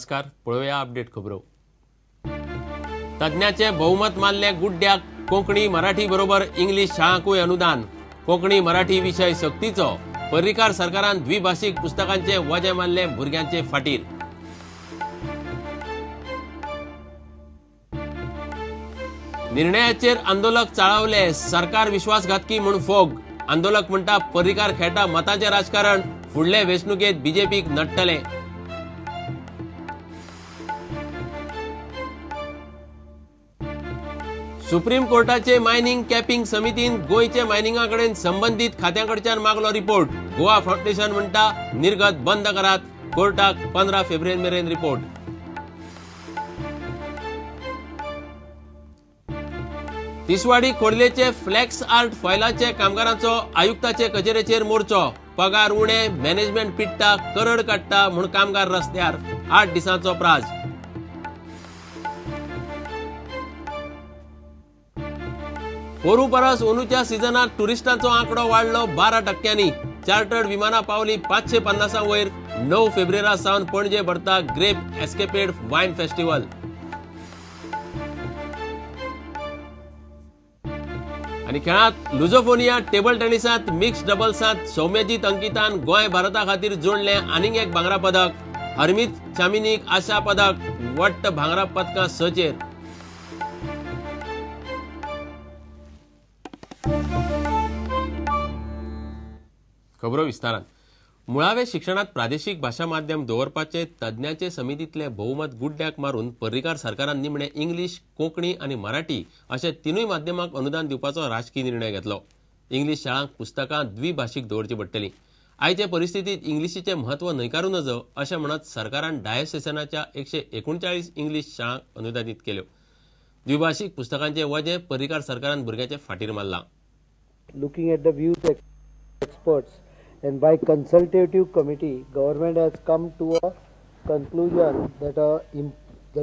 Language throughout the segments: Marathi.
नमस्कार, पळोवया अपडेट खबरो. तज्ञाचे बहुमत मानले गुड्ड्याक कोंकणी मराठी बरोबर इंग्लिश शाळांकूय अनुदान. कोंकणी मराठी विषय सक्तीचो. पर्रीकार सरकारान द्विभाषिक पुस्तकांचे वजे मानले भुरग्यांचे फाटीर. निर्णयाचेर आंदोलक चाळवले. सरकार विश्वासघातकी म्हूण फोग. आंदोलक म्हणटा पर्रीकार खेळटा मतांचे राजकारण. फुडले वेंचणुकेत बीजेपीक नडटले. सुप्रीम कोर्टाचे मायनिंग कॅपिंग समितीन गोयचे मायनिंगा कडेन संबंधित खात्यांकडच्यान मागलो रिपोर्ट. गोवा फाउंडेशन म्हणटा निर्गत बंद करात. कोर्टाक 15 फेब्रुवारी मेरेन रिपोर्ट. तिसवाडी खोर्लेचे फ्लॅक्स आर्ट फायलाचे कामगारांचो आयुक्ताचे कचेरेचेर मोर्चो. पगार उणे, मॅनेजमेंट पिट्टा, करड काडटा म्हूण कामगार रस्त्यार. 8 दिसांचो प्राज. पोरू परस अंदूच्या सिजनात टुरिस्टांचो आंकडो वाडलो 12%. चार्टर्ड विमानां पावली 550 वयर. 9 फेब्रुवारी सावन पणजे भरता ग्रेप एस्केपेड वायन फेस्टिवल. आणि खेळात लुझोफोनिया टेबल टेनिसात मिक्स डबल्सात सौम्यजीत अंकितान गोंय भारता खातीर जोडले आनीक एक भांगरा पदक. हरमीत चामिनीक आशा पदक. वट्ट भांगरा पदकां 6 खबरो विस्तारान. मुळावे शिक्षणात प्रादेशिक भाषा माध्यम दवरपाचे तज्ञाचे समितीतले बहुमत गुड्ड्याक मारून पर्रीकार सरकारान निमणे इंग्लिश, कोंकणी आणि मराठी अशा तिनूय माध्यमांक अनुदान दिवपाचो राजकीय निर्णय घेतलो. इंग्लिश शाळांक पुस्तकां द्विभाषिक दवरची पडटली. आयचे परिस्थितीत इंग्लिशीचे म्हत्व न्हयकारूं नजो अशें म्हणत सरकारान डायसेसनाच्या 139 इंग्लिश शाळांक अनुदानीत केल्यो. द्विभाषिक पुस्तकांचे वजे पर्रीकार सरकारान भुरग्याचे फाटीर मारला. Looking at the views of experts and by consultative committee, government has come to a conclusion that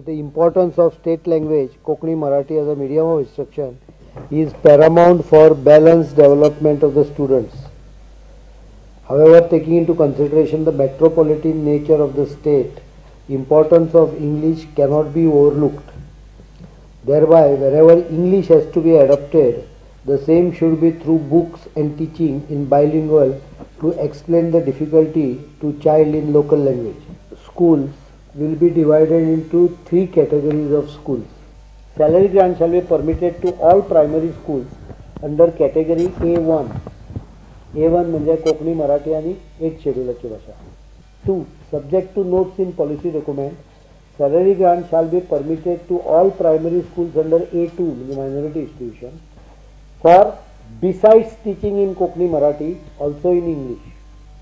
the importance of state language, Konkani Marathi as a medium of instruction, is paramount for balanced development of the students. However, taking into consideration the metropolitan nature of the state, importance of English cannot be overlooked. Thereby, wherever English has to be adopted, the same should be through books and teaching in bilingual to explain the difficulty to child in local language. Schools will be divided into 3 categories of schools. Salary grant shall be permitted to all primary schools under category A1. A1 म्हणजे कोकणी मराठी आणि 8 शेड्यूलची भाषा. 2. Subject to notes in policy document, salary grant shall be permitted to all primary schools under A2 म्हणजे minority institution. For besides teaching in Konkani Marathi, also in English.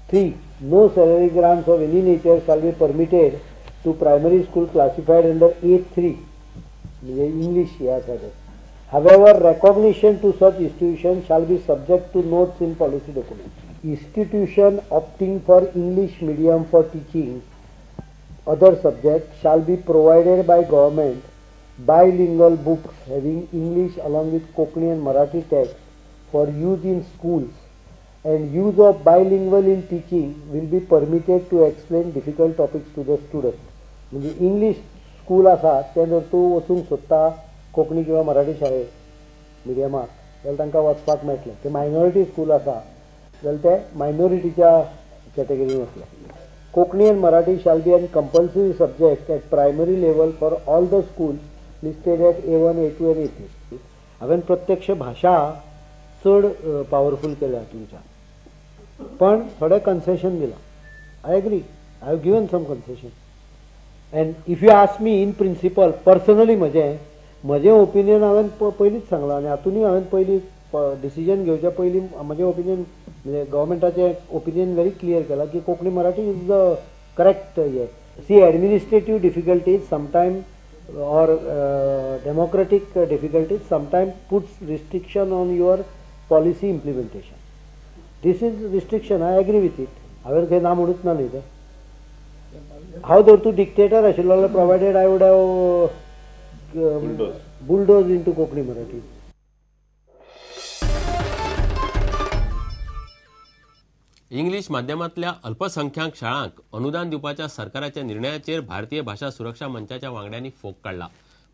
3. No salary grants of any nature shall be permitted to primary school classified under A3, English. However, recognition to such institutions shall be subject to notes in policy documents. Institution opting for English medium for teaching other subjects shall be provided by government bilingual books having English along with Konkani and Marathi text for use in schools, and use of bilingual in teaching will be permitted to explain difficult topics to the students. म्हणजे इंग्लिश स्कूल आसा ते जर तूं वचूंक सोदता कोंकणी किंवा मराठी शाळेंत मिडियमाक जाल्यार तांकां वचपाक मेळटलें. ते मायनॉरिटी स्कूल आसा जाल्यार ते मायनॉरिटीच्या कॅटेगरीन वतले. Konkani and Marathi shall be an compulsory subject at primary level for all the schools listed at A1, A2 and A3. हांवें प्रत्यक्ष भाषा चड पावरफुल केल्या तुमच्या, पण थोडे कन्सेशन दिला. I agree, I have given some concession. And if you ask me in principle personally म्हजें ओपिनियन हांवें पयलींच सांगलां. आनी हातूंतय हांवें पयलीं डिसिजन घेवच्या पयलीं म्हजें ओपिनियन म्हणजे गव्हर्मेंटाचें ओपिनियन व्हेरी क्लियर केलां की Konkani Marathi is the correct हे. See administrative difficulties sometime or democratic difficulties sometimes puts restriction on your policy implementation. This is restriction, I agree with it. हांवें खंय ना म्हणूच ना न्ही तें. हांव जर तूं डिक्टेटर आशिल्लो जाल्यार provided I would have bulldoze into Konkani Marathi. English माध्यमांतल्या अल्पसंख्याक शाळांक अनुदान दिवपाच्या सरकाराच्या निर्णयाचेर भारतीय भाषा सुरक्षा मंचाच्या वांगड्यांनी फोग काढला.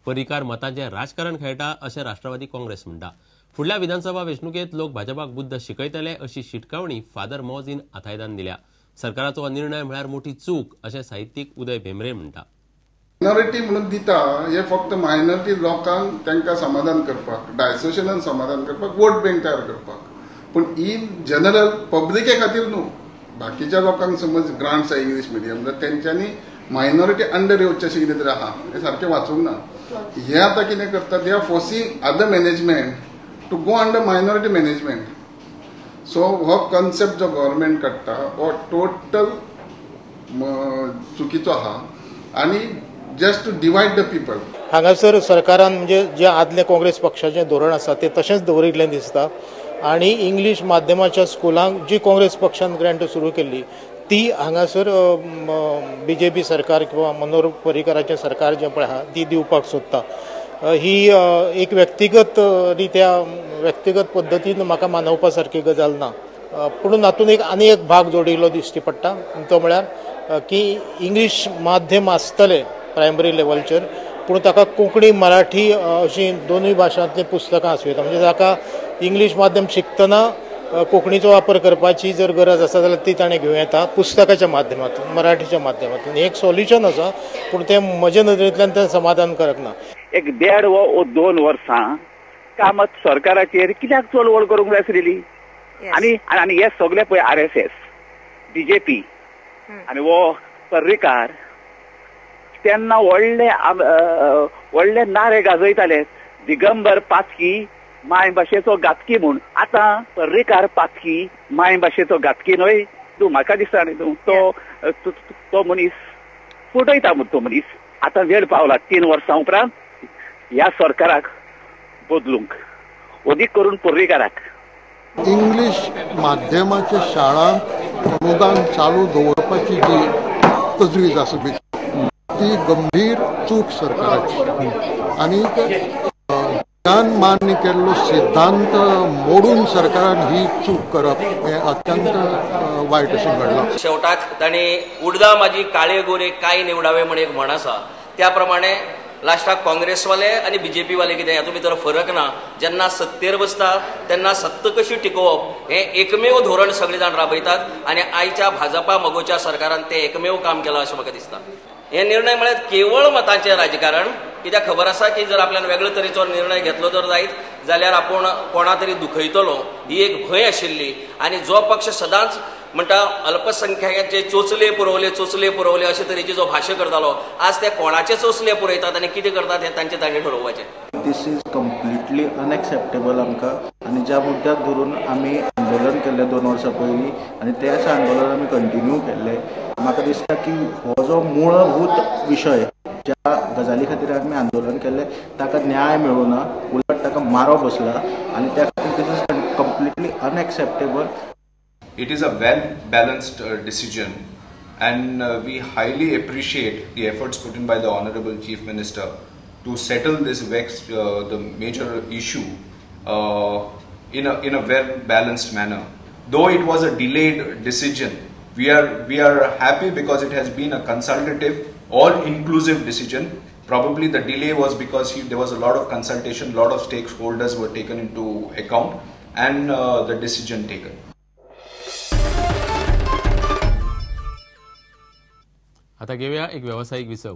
पर्रीकार मतांचें राजकारण खेळटा अशें राष्ट्रवादी काँग्रेस म्हणटा. फुडल्या विधानसभा वेंचणुकेंत लोक भाजपाक बुद्ध शिकयतले अशी शिटकावणी फादर मॉझीन आथायदान दिल्या. सरकाराचो हो निर्णय म्हळ्यार मोठी चूक अशें साहित्यीक उदय भेंब्रे म्हणटा. मायनॉरिटी म्हणून दिता हे फक्त मायनॉरिटी लोकांक तांकां समाधान करपाक, डायसेशनान समाधान करपाक, वोट बँक तयार करपाक. पूण इन जनरल पब्लिके खातीर न्हू. बाकीच्या लोकांक समज ग्रांट्स आसा इंग्लीश मिडियम तर तेंच्यांनी मायनॉरिटी अंडर येवचें अशें कितें तरी आहा. हें सारकें वाचूंक ना. हे आतां कितें करता, they are forcing other management to go under minority management. So हो कन्सेप्ट जो गव्हर्मेंट काडटा हो टोटल चुकीचो आहा आनी just to divide the people. हांगासर सरकारान म्हणजे जे आदले काँग्रेस पक्षाचें धोरण आसा तें तशेंच दवरिल्लें दिसता. आनी इंग्लीश माध्यमाच्या स्कुलांक जी काँग्रेस पक्षान ग्रँट सुरू केल्ली ती हांगासर BJP सरकार किंवा मनोहर पर्रीकाराचें सरकार जें पळय आहा ती दिवपाक सोदता. ही एक व्यक्तिगत रित्या व्यक्तिगत पद्दतीन म्हाका मानवपा सारकी गजाल ना. पूण हातूंत आनी एक भाग जोडिल्लो दिश्टी पडटा. तो म्हळ्यार की इंग्लीश माध्यम आसतलें प्रायमरी लेवलचेर पूण ताका कोंकणी मराठी अशी दोनूय भाशांतलीं पुस्तकां आसूं येता. म्हणजे ताका इंग्लीश माध्यम शिकतना कोंकणीचो वापर करपाची जर गरज आसा जाल्यार ती ताणें घेवं येता पुस्तकाच्या माध्यमांतून, मराठीच्या माध्यमांतून. एक सोल्युशन आसा पूण तें म्हजे नदरेंतल्यान तें समाधानकारक ना. एक 1.5 वा 2 वर्सां कामत सरकाराचेर कित्याक चळवळ करूंक जाय आसलेली. आनी हे सगळे पळय RSS, BJP आनी वो पर्रीकार तेन्ना व्हडले नारे गाजयताले. दिगंबर पाचकी माय भाशेचो घातकी म्हूण. आतां पर्रीकार पाचकी माय भाशेचो घातकी न्हय. तूं म्हाका दिसता न्ही तो मनीस फुटयता तो मनीस. आतां वेळ पावला 3 वर्सां उपरांत ह्या सरकाराक बदलूंक, अदीक करून पर्रीकाराक. इंग्लीश माध्यमाच्या शाळांक अनुदान चालू दवरपाची जी तजवीज आसा ती गंभीर चूक सरकाराची. आनी मान्य केल्लो सिद्धांत मोडून सरकारान ही चूक करप हें अत्यंत वायट अशें घडलां. शेवटाक तांणी उडदा म्हाजी काळे गोरे काय निवडावे म्हण एक म्हण आसा त्या प्रमाणे लास्टाक काँग्रेसवाले आनी BJP वाले कितें हातूंत भितर फरक ना. जेन्ना सत्तेर बसता तेन्ना सत्ता कशी टिकोवप हें एकमेव धोरण सगळे जाण राबयतात आनी आयच्या भाजपा मगोच्या सरकारान तें एकमेव काम केलां अशें म्हाका दिसता. हे निर्णय म्हळ्यार केवळ मतांचें राजकारण. कित्याक खबर आसा की जर आपल्यान वेगळो तरेचो निर्णय घेतलो जर जायत जाल्यार आपूण कोणा तरी दुखयतलो ही एक भंय आशिल्ली. आनी जो पक्ष सदांच म्हणटा अल्पसंख्याकांचे चोचले पुरवले अशे तरेची जो भाशा करतालो आज ते कोणाचे चोचले पुरयतात आनी कितें करतात हें तांचे तांणी ठरोवपाचें. दिस इज कम्प्लिटली अनएक्सेप्टेबल आमकां. आनी ज्या मुद्द्याक धरून आमी आंदोलन केल्लें 2 वर्सां पयलीं आनी तेच आंदोलन आमी कंटिन्यू केल्लें. म्हाका दिसता की हो जो मूळभूत विशय ज्या गजाली खातीर आमी आंदोलन केल्लें ताका न्याय मेळूना, उलट ताका मारो बसला आनी त्या खातीर this is completely unacceptable. It is a well-balanced decision and we highly appreciate the efforts put in by the Honorable Chief Minister to settle this the major issue in a well-balanced manner. Though it was a delayed decision, we are happy because it has been a consultative, all-inclusive decision. Probably the delay was because there was a lot of consultation, lot of stakeholders were taken into account and the decision taken. आता घेऊया एक व्यावसायिक विसव.